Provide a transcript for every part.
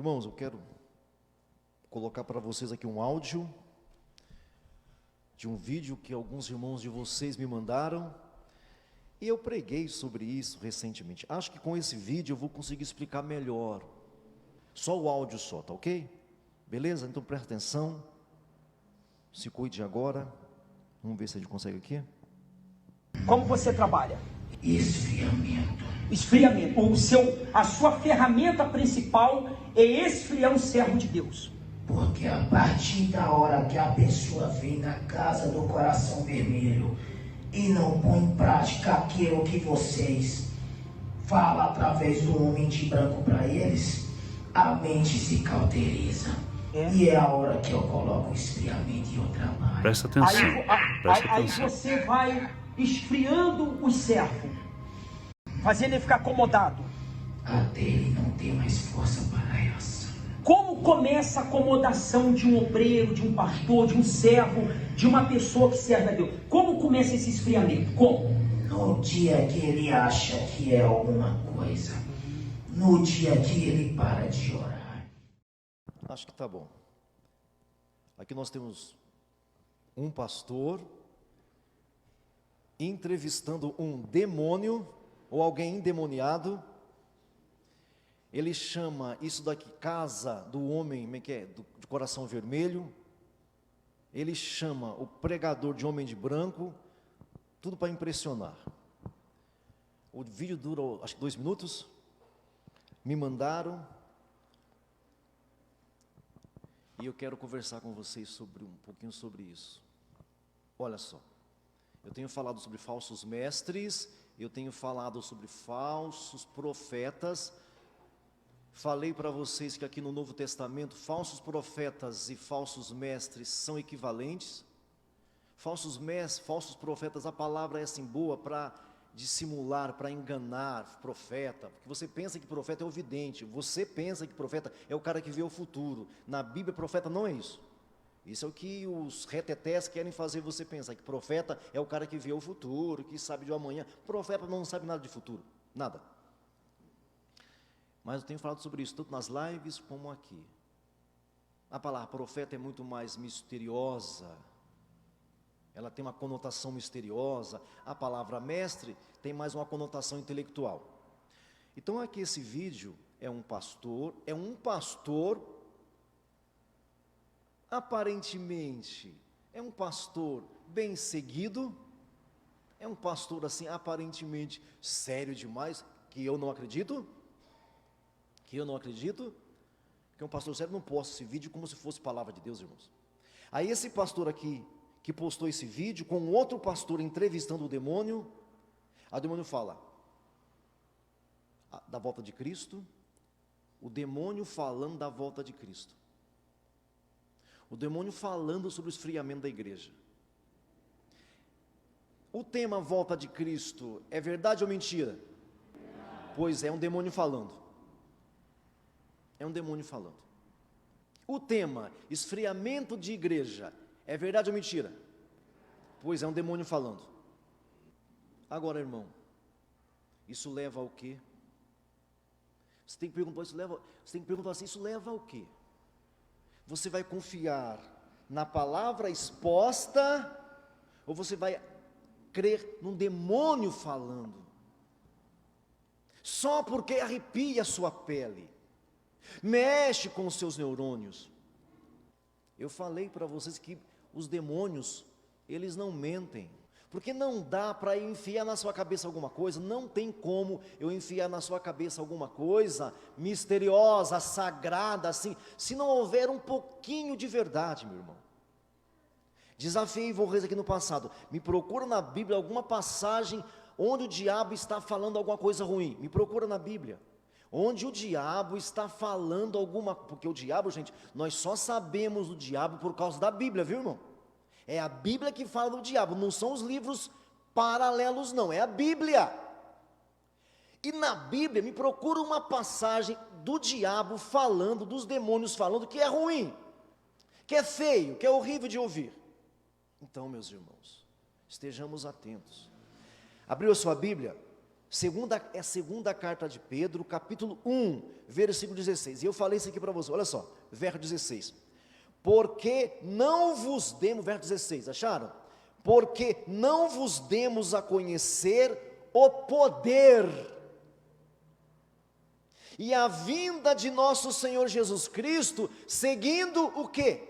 Irmãos, eu quero colocar para vocês aqui um áudio de um vídeo que alguns irmãos de vocês me mandaram, e eu preguei sobre isso recentemente. Acho que com esse vídeo eu vou conseguir explicar melhor. Só o áudio só, tá ok? Beleza? Então presta atenção, se cuide agora. Vamos ver se a gente consegue aqui. Como você trabalha? Esfriamento. Esfriamento. A sua ferramenta principal é esfriar um servo de Deus. Porque a partir da hora que a pessoa vem na casa do coração vermelho e não põe em prática aquilo que vocês falam através do homem de branco para eles, a mente se cauteriza. E é a hora que eu coloco o esfriamento e eu trabalho. Presta atenção. Aí você vai esfriando o servo, fazendo ele ficar acomodado. Até ele não ter mais força para a reação. Como começa a acomodação de um obreiro, de um pastor, de um servo, de uma pessoa que serve a Deus? Como começa esse esfriamento? Como? No dia que ele acha que é alguma coisa. No dia que ele para de orar. Acho que tá bom. Aqui nós temos um pastor entrevistando um demônio ou alguém endemoniado. Ele chama isso daqui casa do homem, de coração vermelho. Ele chama o pregador de homem de branco, tudo para impressionar. O vídeo dura, acho que 2 minutos. Me mandaram. E eu quero conversar com vocês sobre um pouquinho sobre isso. Olha só, eu tenho falado sobre falsos mestres, eu tenho falado sobre falsos profetas. Falei para vocês que aqui no Novo Testamento, falsos profetas e falsos mestres são equivalentes. Falsos mestres, falsos profetas, a palavra é assim boa para dissimular, para enganar profeta, porque você pensa que profeta é o vidente, você pensa que profeta é o cara que vê o futuro. Na Bíblia, profeta não é isso. Isso é o que os retetés querem fazer você pensar, que profeta é o cara que vê o futuro, que sabe de amanhã. Profeta não sabe nada de futuro, nada. Mas eu tenho falado sobre isso, tanto nas lives como aqui. A palavra profeta é muito mais misteriosa, ela tem uma conotação misteriosa. A palavra mestre tem mais uma conotação intelectual. Então aqui esse vídeo é um pastor aparentemente, é um pastor bem seguido, é um pastor assim aparentemente sério demais, que eu não acredito, que um pastor sério não posta esse vídeo como se fosse palavra de Deus, irmãos. Aí esse pastor aqui, que postou esse vídeo, com outro pastor entrevistando o demônio fala da volta de Cristo, o demônio falando da volta de Cristo, o demônio falando sobre o esfriamento da igreja. O tema volta de Cristo é verdade ou mentira? Pois é um demônio falando. É um demônio falando. O tema esfriamento de igreja é verdade ou mentira? Pois é um demônio falando. Agora, irmão, isso leva ao quê? Você tem que perguntar assim, isso leva ao quê? Você vai confiar na palavra exposta ou você vai crer num demônio falando? Só porque arrepia a sua pele, mexe com os seus neurônios. Eu falei para vocês que os demônios, eles não mentem, porque não dá para enfiar na sua cabeça alguma coisa, não tem como eu enfiar na sua cabeça alguma coisa misteriosa, sagrada, assim, se não houver um pouquinho de verdade, meu irmão. Desafiei vocês aqui no passado, me procura na Bíblia alguma passagem onde o diabo está falando alguma coisa ruim, me procura na Bíblia. Onde o diabo está falando porque o diabo, gente, nós só sabemos do diabo por causa da Bíblia, viu, irmão? É a Bíblia que fala do diabo, não são os livros paralelos não, é a Bíblia. E na Bíblia me procura uma passagem do diabo falando, dos demônios falando que é ruim, que é feio, que é horrível de ouvir. Então, meus irmãos, estejamos atentos. Abriu a sua Bíblia? É a segunda carta de Pedro, capítulo 1, versículo 16. E eu falei isso aqui para você, olha só, verso 16. Porque não vos demos, verso 16, acharam? Porque não vos demos a conhecer o poder e a vinda de nosso Senhor Jesus Cristo, seguindo o quê?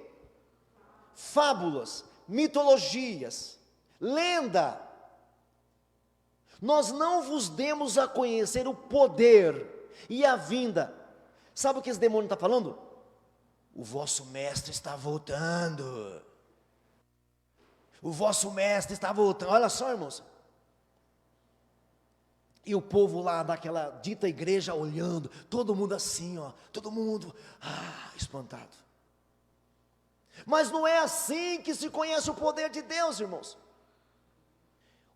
Fábulas, mitologias, lenda. Nós não vos demos a conhecer o poder e a vinda. Sabe o que esse demônio está falando? O vosso mestre está voltando. O vosso mestre está voltando. Olha só, irmãos. E o povo lá daquela dita igreja olhando, todo mundo assim, ó, todo mundo espantado. Mas não é assim que se conhece o poder de Deus, irmãos.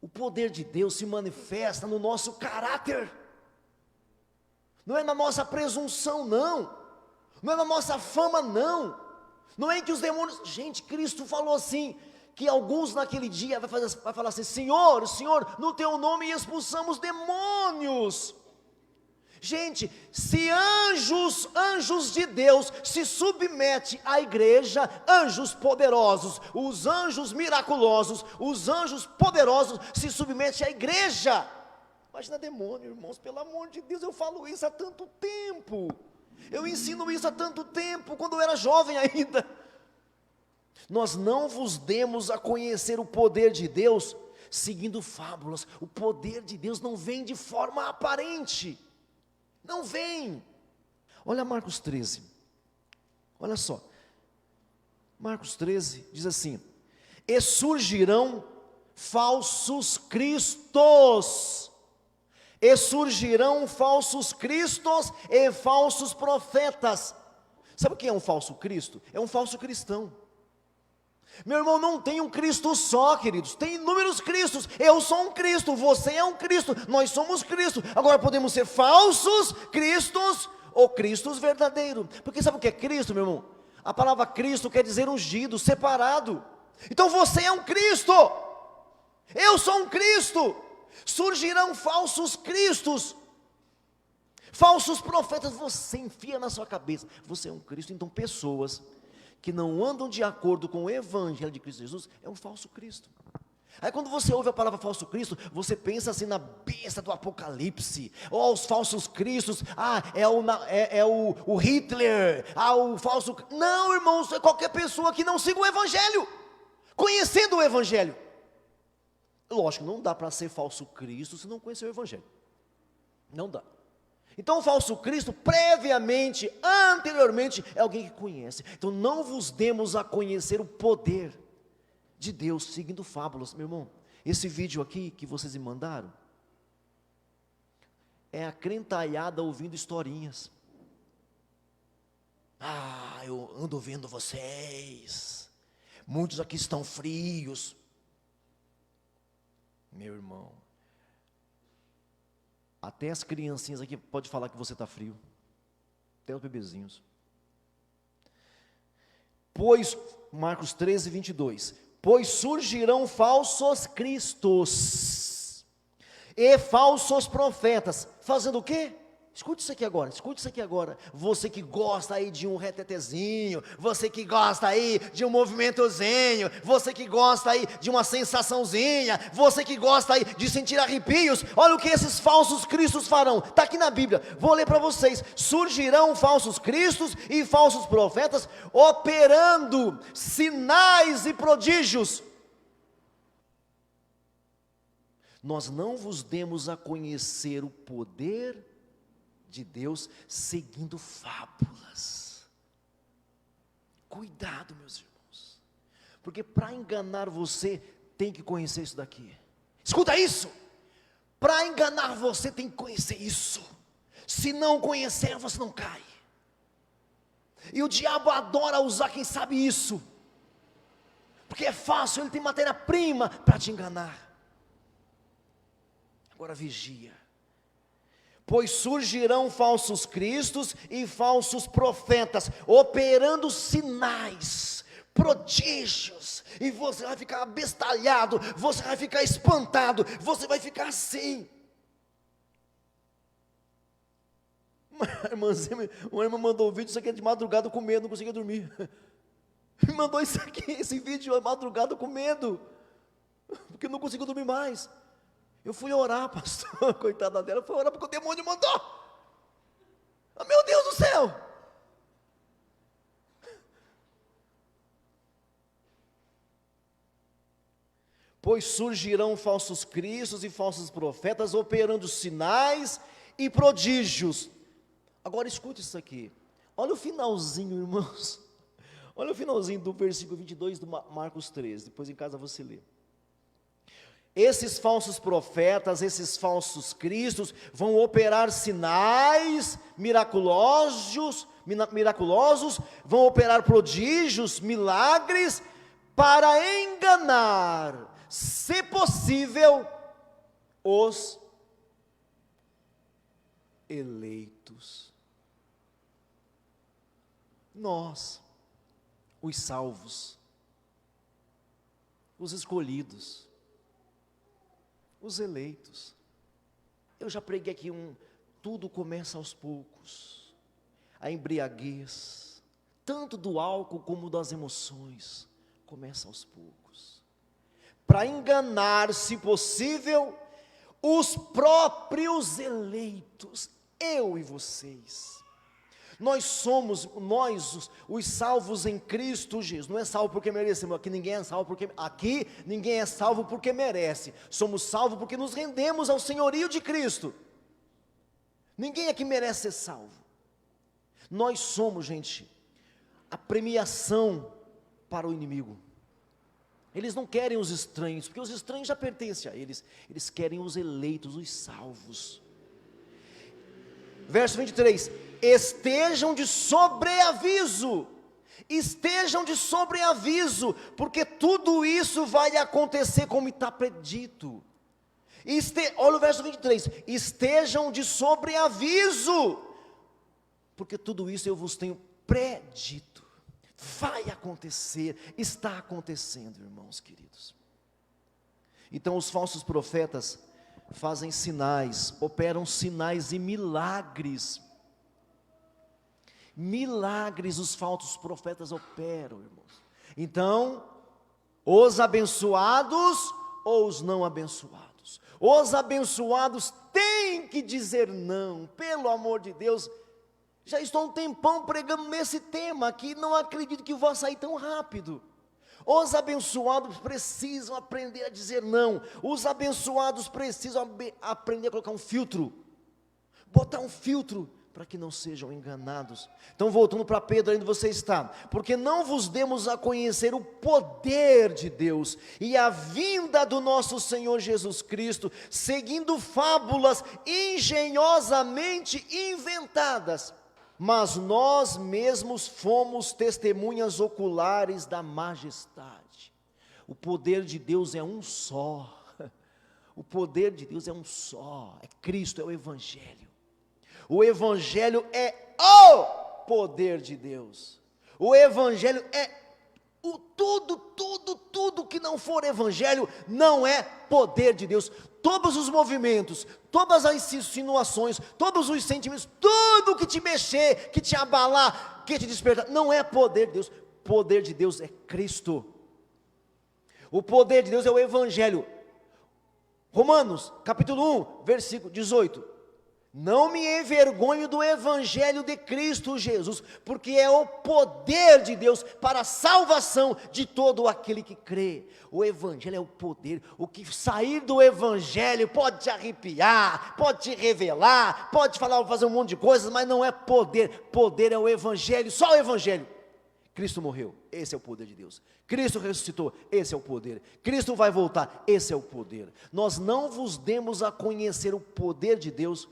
O poder de Deus se manifesta no nosso caráter. Não é na nossa presunção, não. Não é na nossa fama, não. Não é que os demônios... Gente, Cristo falou assim, que alguns naquele dia vai falar assim, Senhor, no teu nome expulsamos demônios. Gente, se anjos de Deus se submete à igreja, anjos poderosos, os anjos miraculosos, os anjos poderosos se submetem à igreja. Imagina demônio, irmãos, pelo amor de Deus, eu falo isso há tanto tempo. Eu ensino isso há tanto tempo, quando eu era jovem ainda. Nós não vos demos a conhecer o poder de Deus seguindo fábulas. O poder de Deus não vem de forma aparente. Não vem. Olha Marcos 13. Olha só. Marcos 13 diz assim: e surgirão falsos cristos. E surgirão falsos cristos e falsos profetas. Sabe o que é um falso Cristo? É um falso cristão. Meu irmão, não tem um Cristo só, queridos, tem inúmeros Cristos. Eu sou um Cristo, você é um Cristo, nós somos Cristo. Agora podemos ser falsos Cristos ou Cristos verdadeiros. Porque sabe o que é Cristo, meu irmão? A palavra Cristo quer dizer ungido, separado. Então você é um Cristo, eu sou um Cristo. Surgirão falsos cristos, falsos profetas. Você enfia na sua cabeça, você é um Cristo. Então pessoas que não andam de acordo com o evangelho de Cristo Jesus, é um falso Cristo. Aí quando você ouve a palavra falso Cristo, você pensa assim na besta do Apocalipse, ou os falsos Cristos, é o Hitler, o falso... Não, irmãos, é qualquer pessoa que não siga o evangelho, conhecendo o evangelho. Lógico, não dá para ser falso Cristo se não conhecer o evangelho, não dá. Então o falso Cristo, previamente, anteriormente, é alguém que conhece. Então não vos demos a conhecer o poder de Deus, seguindo fábulas. Meu irmão, esse vídeo aqui que vocês me mandaram, é a crentaiada ouvindo historinhas. Eu ando vendo vocês, muitos aqui estão frios. Meu irmão, até as criancinhas aqui podem falar que você está frio, até os bebezinhos. Pois, Marcos 13, 22, pois surgirão falsos cristos e falsos profetas, fazendo o quê? Escute isso aqui agora, você que gosta aí de um retetezinho, você que gosta aí de um movimentozinho, você que gosta aí de uma sensaçãozinha, você que gosta aí de sentir arrepios, olha o que esses falsos cristos farão, está aqui na Bíblia, vou ler para vocês: surgirão falsos cristos e falsos profetas, operando sinais e prodígios. Nós não vos demos a conhecer o poder de Deus seguindo fábulas. Cuidado, meus irmãos, porque para enganar você tem que conhecer isso daqui. Escuta isso, para enganar você tem que conhecer isso. Se não conhecer, você não cai. E o diabo adora usar quem sabe isso, porque é fácil, ele tem matéria-prima para te enganar. Agora vigia. Pois surgirão falsos cristos e falsos profetas, operando sinais, prodígios, e você vai ficar abestalhado, você vai ficar espantado, você vai ficar assim. Uma irmã mandou o vídeo, isso aqui é de madrugada com medo, não conseguia dormir. Me mandou isso aqui, esse vídeo de madrugada com medo, porque não conseguiu dormir mais. Eu fui orar, pastor, coitada dela, fui orar porque o demônio mandou. Oh, meu Deus do céu! Pois surgirão falsos cristos e falsos profetas, operando sinais e prodígios. Agora escute isso aqui, olha o finalzinho, irmãos, olha o finalzinho do versículo 22 do Marcos 13, depois em casa você lê. Esses falsos profetas, esses falsos cristos, vão operar sinais miraculosos, vão operar prodígios, milagres, para enganar, se possível, os eleitos. Nós, os salvos, os escolhidos, os eleitos. Eu já preguei aqui tudo começa aos poucos. A embriaguez, tanto do álcool como das emoções, começa aos poucos. Para enganar, se possível, os próprios eleitos, eu e vocês. Nós somos, os salvos em Cristo Jesus. Não é salvo porque merecemos, aqui ninguém é salvo porque merece. Somos salvos porque nos rendemos ao senhorio de Cristo. Ninguém aqui merece ser salvo. Nós somos, gente, a premiação para o inimigo. Eles não querem os estranhos, porque os estranhos já pertencem a eles. Eles querem os eleitos, os salvos. Verso 23, estejam de sobreaviso, porque tudo isso vai acontecer como está predito. Olha o verso 23, estejam de sobreaviso, porque tudo isso eu vos tenho predito, vai acontecer, está acontecendo, irmãos queridos. Então os falsos profetas fazem sinais, operam sinais e milagres. Milagres os falsos profetas operam, irmãos. Então, os abençoados ou os não abençoados? Os abençoados têm que dizer não, pelo amor de Deus. Já estou um tempão pregando nesse tema aqui, não acredito que vou sair tão rápido. Os abençoados precisam aprender a dizer não. Os abençoados precisam aprender a colocar um filtro. Botar um filtro para que não sejam enganados. Então voltando para Pedro, onde você está. Porque não vos demos a conhecer o poder de Deus e a vinda do nosso Senhor Jesus Cristo, seguindo fábulas engenhosamente inventadas. Mas nós mesmos fomos testemunhas oculares da majestade. O poder de Deus é um só. O poder de Deus é um só. É Cristo, é o Evangelho. O Evangelho é o poder de Deus. O Evangelho é tudo que não for Evangelho não é poder de Deus. Todos os movimentos, todas as insinuações, todos os sentimentos, tudo que te mexer, que te abalar, que te despertar, não é poder de Deus. O poder de Deus é Cristo. O poder de Deus é o Evangelho. Romanos, capítulo 1, versículo 18. Não me envergonho do Evangelho de Cristo Jesus, porque é o poder de Deus para a salvação de todo aquele que crê. O Evangelho é o poder. O que sair do Evangelho pode te arrepiar, pode te revelar, pode fazer um monte de coisas, mas não é poder. Poder é o Evangelho, só o Evangelho. Cristo morreu, esse é o poder de Deus. Cristo ressuscitou, esse é o poder. Cristo vai voltar, esse é o poder. Nós não vos demos a conhecer o poder de Deus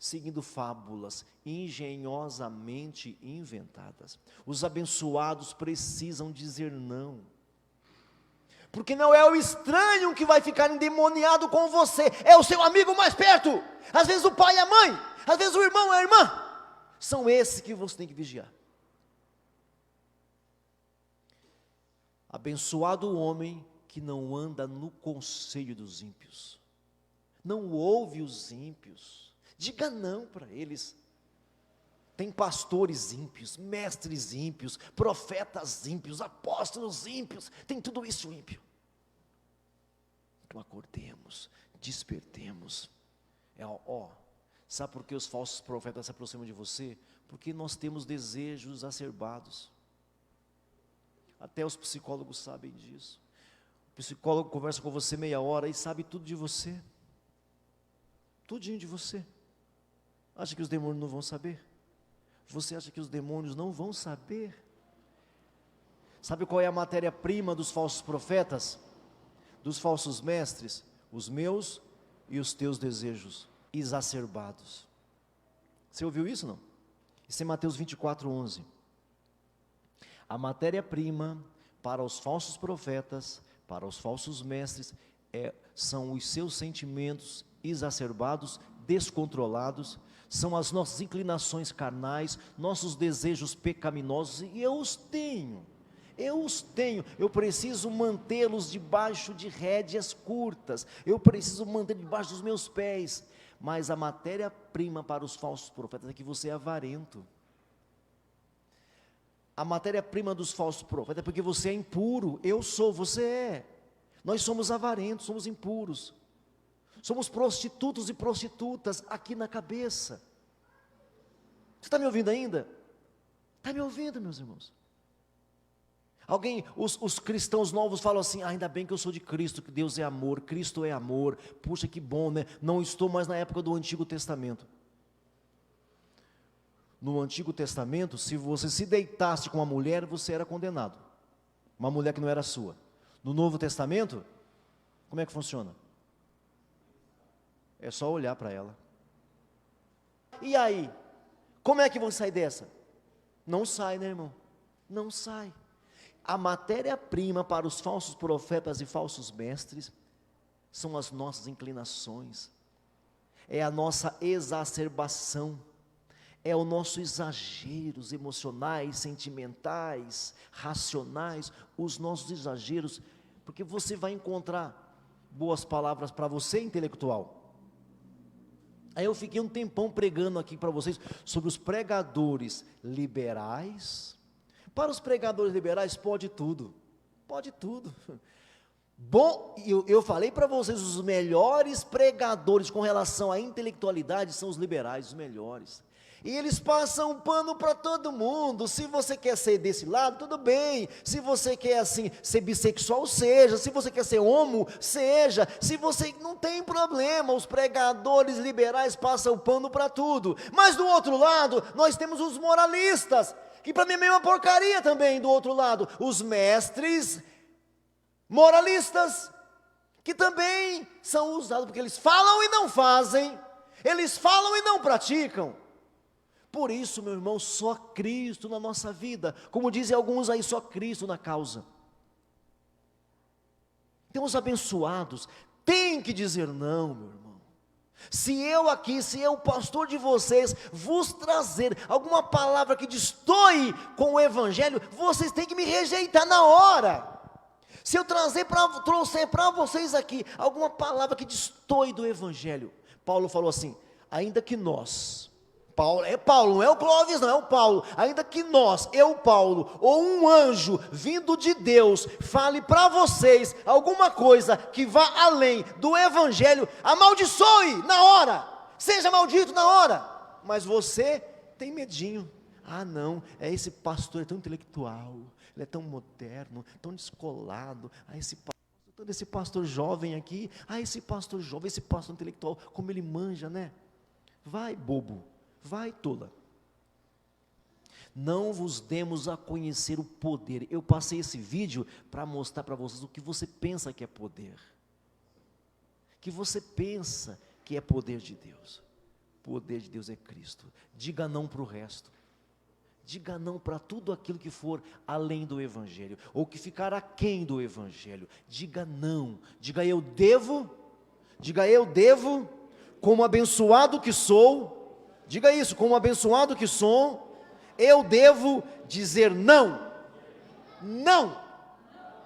seguindo fábulas engenhosamente inventadas. Os abençoados precisam dizer não, porque não é o estranho que vai ficar endemoniado com você, é o seu amigo mais perto, às vezes o pai e a mãe, às vezes o irmão e a irmã, são esses que você tem que vigiar. Abençoado o homem que não anda no conselho dos ímpios, não ouve os ímpios, diga não para eles. Tem pastores ímpios, mestres ímpios, profetas ímpios, apóstolos ímpios, tem tudo isso ímpio. Então acordemos, despertemos. Sabe por que os falsos profetas se aproximam de você? Porque nós temos desejos exacerbados. Até os psicólogos sabem disso. O psicólogo conversa com você meia hora e sabe tudo de você. Tudinho de você. Acha que os demônios não vão saber? Você acha que os demônios não vão saber? Sabe qual é a matéria-prima dos falsos profetas? Dos falsos mestres? Os meus e os teus desejos exacerbados. Você ouviu isso, não? Isso é Mateus 24:11. A matéria-prima para os falsos profetas, para os falsos mestres, são os seus sentimentos exacerbados, descontrolados, são as nossas inclinações carnais, nossos desejos pecaminosos, e eu os tenho, eu preciso mantê-los debaixo de rédeas curtas, eu preciso manter debaixo dos meus pés, mas a matéria-prima para os falsos profetas é que você é avarento. A matéria-prima dos falsos profetas é porque você é impuro, você é, nós somos avarentos, somos impuros. Somos prostitutos e prostitutas aqui na cabeça. Você está me ouvindo ainda? Está me ouvindo, meus irmãos? Os cristãos novos falam assim: ainda bem que eu sou de Cristo, que Deus é amor, Cristo é amor. Puxa, que bom, né? Não estou mais na época do Antigo Testamento. No Antigo Testamento, se você se deitasse com uma mulher, você era condenado. Uma mulher que não era sua. No Novo Testamento, como é que funciona? É só olhar para ela. E aí? Como é que vão sair dessa? Não sai, né, irmão? Não sai. A matéria-prima para os falsos profetas e falsos mestres são as nossas inclinações, é a nossa exacerbação, é o nosso exageros emocionais, sentimentais, racionais, os nossos exageros, porque você vai encontrar boas palavras para você, intelectual. Aí eu fiquei um tempão pregando aqui para vocês sobre os pregadores liberais. Para os pregadores liberais pode tudo, pode tudo. Bom, eu falei para vocês, os melhores pregadores com relação à intelectualidade são os liberais, os melhores. E eles passam pano para todo mundo. Se você quer ser desse lado, tudo bem. Se você quer assim ser bissexual, seja. Se você quer ser homo, seja. Se você não tem problema, os pregadores liberais passam pano para tudo. Mas do outro lado, nós temos os moralistas, que para mim é meio uma porcaria também. Do outro lado, os mestres moralistas, que também são usados porque eles falam e não fazem. Eles falam e não praticam. Por isso, meu irmão, só Cristo na nossa vida. Como dizem alguns aí, só Cristo na causa. Então os abençoados têm que dizer não, meu irmão. Se eu, pastor de vocês, vos trazer alguma palavra que destoe com o Evangelho, vocês têm que me rejeitar na hora. Se eu trouxer para vocês aqui alguma palavra que destoe do Evangelho, Paulo falou assim: ainda que nós... Paulo, não é o Clóvis, não é o Paulo. Ainda que nós, Paulo, ou um anjo vindo de Deus, fale para vocês alguma coisa que vá além do Evangelho, amaldiçoe na hora, seja maldito na hora. Mas você tem medinho. Ah não, esse pastor é tão intelectual, ele é tão moderno, tão descolado. Esse pastor jovem aqui, esse pastor jovem, esse pastor intelectual, como ele manja, né? Vai, bobo. Vai, tola. Não vos demos a conhecer o poder. Eu passei esse vídeo para mostrar para vocês o que você pensa que é poder. Que você pensa que é poder de Deus. Poder de Deus é Cristo. Diga não para o resto. Diga não para tudo aquilo que for além do Evangelho, ou que ficar aquém do Evangelho. Diga não. Diga eu devo, como abençoado que sou. Diga isso, como abençoado que sou, eu devo dizer não. Não.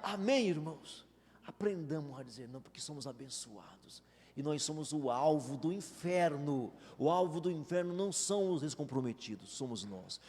Amém, irmãos? Aprendamos a dizer não, porque somos abençoados. E nós somos o alvo do inferno. O alvo do inferno não são os descomprometidos, somos nós.